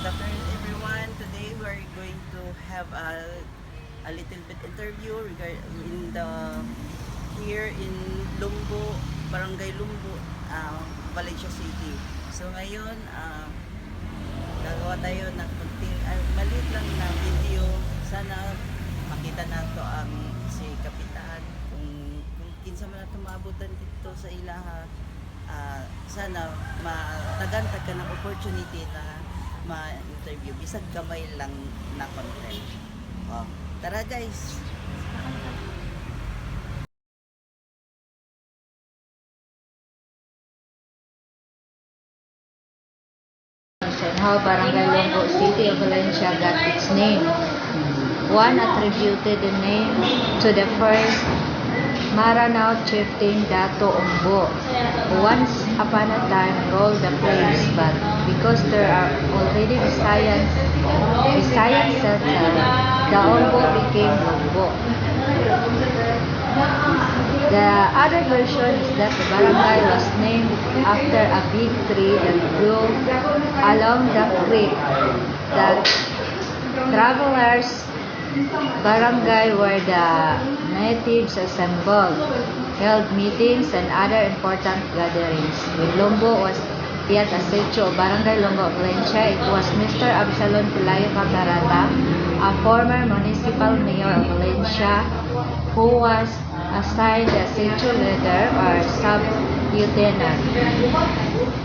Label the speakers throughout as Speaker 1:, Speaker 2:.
Speaker 1: Good afternoon, everyone. Today we are going to have a little bit interview regarding here in Lumbo, Barangay Lumbo, Valencia City. So ngayon, gagawa tayo ng kunting maliit lang na video. Sana makita nato ang si Kapitan kung kinsa man nato maabutan dito sa ilaha. Sana matagantag ka ng opportunity na ma-interview bisag gamay lang na content. Tara guys.
Speaker 2: How Barangay Lumbo City of Valencia got its name. One attributed the name to the first Maranao chieftain Dato Umbo, who once upon a time ruled the place, but because there are already Visayans settled, the Umbo became Lumbo. The other version is that the barangay was named after a big tree that grew along the creek. The travelers' barangay where the natives assembled, held meetings and other important gatherings. When Lumbo was yet a sitio of Barangay Lumbo, Valencia, it was Mr. Absalon Pelayo Catarata, a former municipal mayor of Valencia, who was assigned the sitio leader or sub-lieutenant.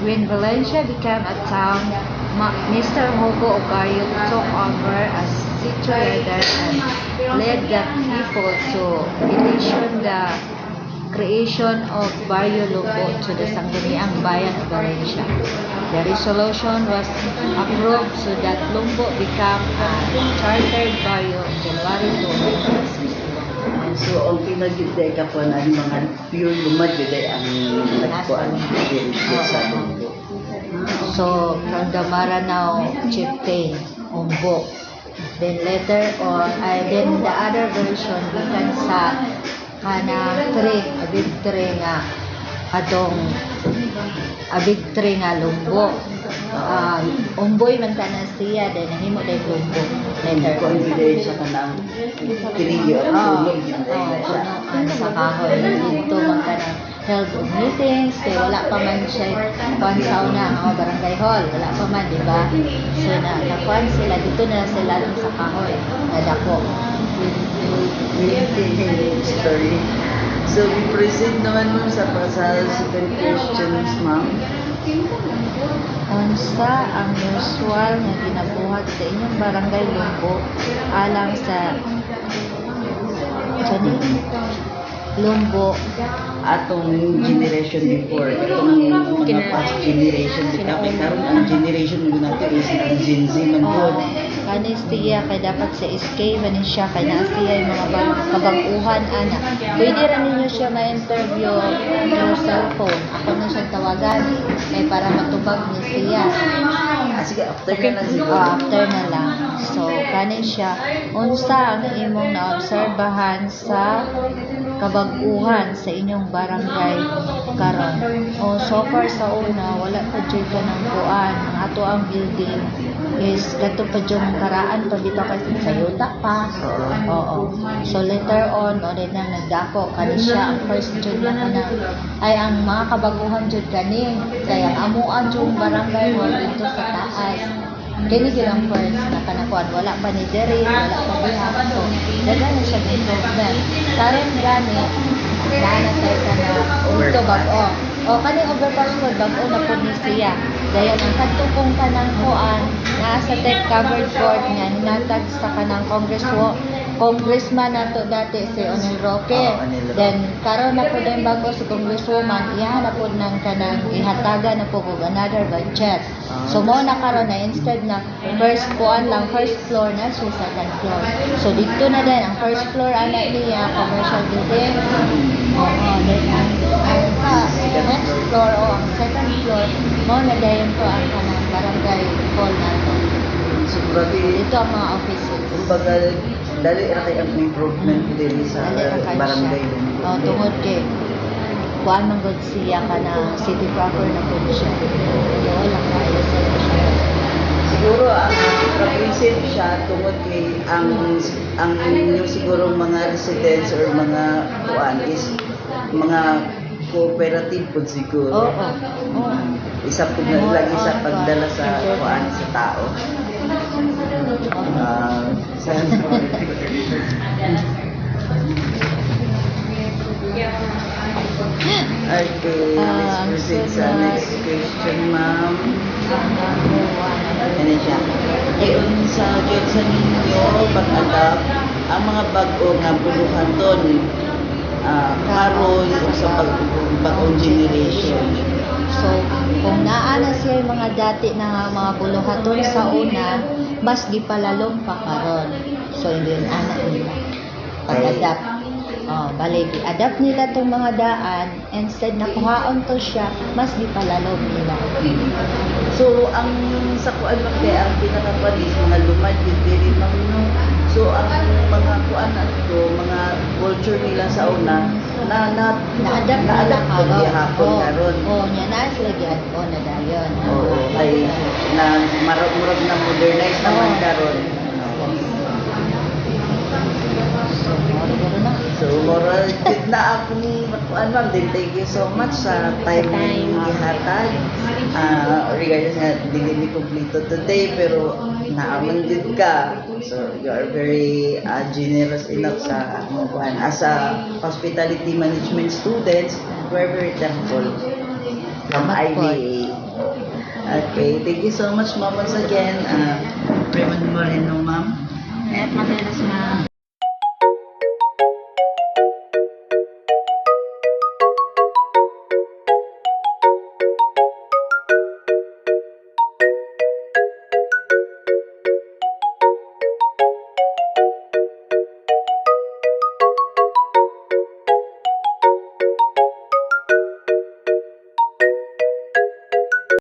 Speaker 2: When Valencia became a town, Mr. Hugo Ogario took over as sitio leader and led the people to petition the creation of Barrio Lumbo to the Sangguniang Bayan of Valencia. The resolution was approved so that Lumbo became a chartered barrio in January 1961.
Speaker 1: So ang pinagigday ka po na mga pure lumad gday ang nagkuan sa Lumbo.
Speaker 2: So from the Maranao chieftain Umbo. Then later on, then the other version gikan sa kanang tree, a big tree nga atong a big tree nga Lumbo. Umboy man tanan siya, then nahimo day Lumbo later.
Speaker 1: Kung hindi sa kanang tiliyo
Speaker 2: sa kahoy dito man kanang held meetings kay wala pa man siya kuan sa una barangay hall, wala pa man, di ba? So nakuan sila dito na sila lang sa kahoy na dako.
Speaker 1: Story. So we present naman mo sa second questions, ma'am.
Speaker 2: Unsa ang usual nga ginabuhat sa inyong barangay Lumbo alang sa Lumbo
Speaker 1: Atong generation before, itong mga past generation, kay karon ang generation mo natin is ang Gen Z man po.
Speaker 2: Kanis siya kay dapat sa SK man siya kay naa siya yung mga kabag-uhan ana. Pwede ra ninyo siya ma-interview through cellphone. Ako na siya tawagan kay para matubag niya siya.
Speaker 1: Sige, after na lang siguro.
Speaker 2: After na lang. So kanis siya unsa ang imong naobserbahan sa kabag-uhan sa inyong barangay karon? O so far sa una wala pa jud kanang kuan ang ato ang building is kadto pa jud karaan pa bitaw kasi sa yuta pa. Oo. So later on din nang nagdako kani siya ang first jud na kanang ay ang mga kabaguhan jud kani kaya ang amuan jud barangay hall dito sa taas. Kini gyud ang first na kanakuan wala pa ni diri, wala pa diha. So daghan na siya improvement. Karon gani na tayo kana ito bag-o. O kani overpass ko bag-o na pud ni siya. Dayon ang kadtong kanang kuan naa sa tech covered court nga hinatag sa kanang congressman nato dati si Onel Roque. Then karon na pud ang bago si congresswoman iya na pud nang kanang ihataga na pud og another budget. So mo na karon na instead na first floor na so second floor. So dito na din ang first floor ana niya commercial building. Then ang next floor o ang second floor mo na dayon to ang kanang barangay hall nato.
Speaker 1: So
Speaker 2: Dito ang mga offices.
Speaker 1: kumbaga dali ra kay ang improvement din sa barangay.
Speaker 2: Tungod kay kuan man gud siya kana city proper na pud siya. Wala kayo sa siya.
Speaker 1: Siguro ang safe siya tungod kay ang yung siguro mga residents or mga kuan is mga cooperative po siguro.
Speaker 2: Oo.
Speaker 1: Isa po na lagi sa pagdala sa kuan sa tao. Okay, let's proceed sa next question, ma'am. Ano siya? Ayon sa Diyos sa ninyo, pag-adapt ang mga bago nga buluhaton karon sa bagong generation.
Speaker 2: So, kung naana siya yung mga dati na mga buluhaton sa una, mas gipalalong pa karon. So, hindi yun anak nila. Pag-adapt. Balik, adapt nila tong mga daan, instead na kuhaon to siya, mas gipalalong nila.
Speaker 1: So, ang sa kuan lang kaya ang pinakapalis, mga lumad yung diri mamno. So, ang mga kuan to, mga culture nila sa una, na-adapt ko gihapon karon.
Speaker 2: Nya na sila gihapon na dayon.
Speaker 1: Oo, ay na murag na modernize naman karon. So, moral na akong kuan ma'am, din thank you so much sa time gihatag. Regardless nga dili ni kompleto today pero naaman din ka. So, you are very generous enough sa kuan as a hospitality management students. We're very thankful from IBA. Okay, thank you so much ma'am once again. Raymond Moreno ma'am.
Speaker 2: Madalas na